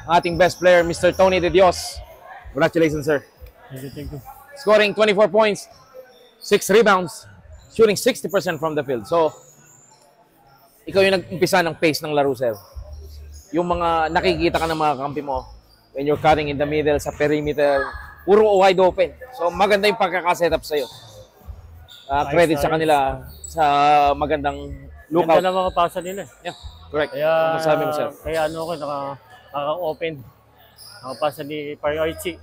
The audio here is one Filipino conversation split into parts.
ating best player, Mr. Tony De Dios. Congratulations, sir. Thank you. Scoring 24 points, 6 rebounds, shooting 60% from the field. So, ikaw yung nag-umpisa ng pace ng laro, sir. Yung mga nakikita ka ng mga kampi mo, when you're cutting in the middle, sa perimeter, puro wide open. So, maganda yung pagkakasetup sa'yo. Credit sa kanila sa magandang lookout. Ganda na mga pasa nila. Yeah, correct. Kaya, masabi mo, sir? Kaya ano ko, naka-open. Nakapasa ni Pari Archie,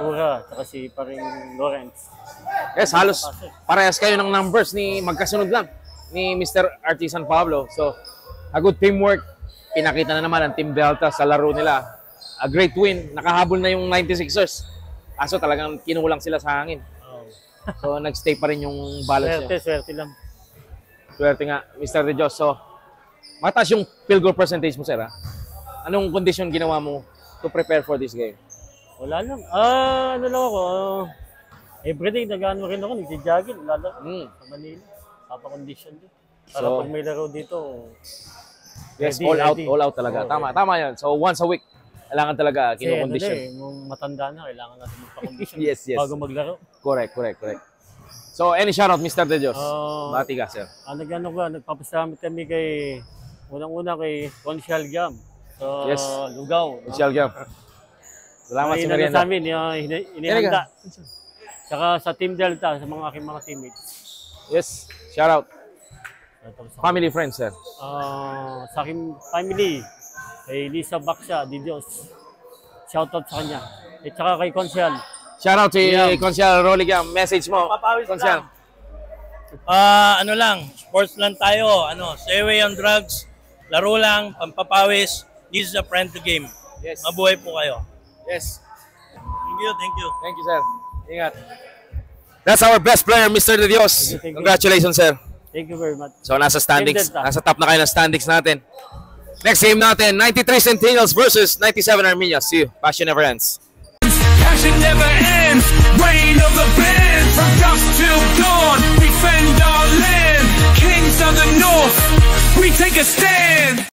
Tura, saka si Paring Lawrence. Yes, halos parehas kayo ng numbers ni magkasunod lang ni Mr. Artisan Pablo. So, a good teamwork. Pinakita na naman ang Team Delta sa laro nila. A great win. Nakahabol na yung 96ers. Kaso talagang kinulang sila sa hangin. So, nag-stay pa rin yung balance nyo. Swerte lang. Swerte nga, Mr. De Dios. So, mataas yung field goal percentage mo, sir, ha? Anong condition ginawa mo to prepare for this game? Wala lang. Ano lang ako, everyday nag-ano rin ako, nag-jogging, lalo sa Manila. Papa-condition din. Para So, pag may laro dito, yes, ready. all out talaga. Tama yan. So, once a week, kailangan talaga kino-condition. Nung matanda na, kailangan natin magpa-condition Yes. bago maglaro. Correct. So, any shoutout, Mr. De Dios? Bati ka, sir. Nagpapasalamat kami kay, unang-una kay Conchal Gam. So, Yes. Lugaw. Michelle Gam. Salamat sa merienda. Sa amin, inihanda. Saka sa Team Delta, sa mga aking mga teammates. Yes, shoutout. Family, friends, sir. Sa aking family, kay Lisa Baksha, Di Dios. Shoutout sa kanya. At saka kay Conchal. Shoutout si Conchal Roligam. Message mo, Conchal. Ano lang, sports lang tayo. Stay away on drugs. Laro lang, pampapawis. This is a friend to game. Yes. Mabuhay po kayo. Yes. Thank you. Thank you, sir. Ingat. That's our best player, Mr. De Dios. Thank you. Congratulations, sir. Thank you very much. So, nasa standings. Team Delta. Nasa top na kayo ng standings natin. Next game natin, 93 Centennials versus 97 Armenians. See you. Passion never ends. Passion never ends. Reign of the band. From dusk till dawn, defend our land. Kings of the north, we take a stand.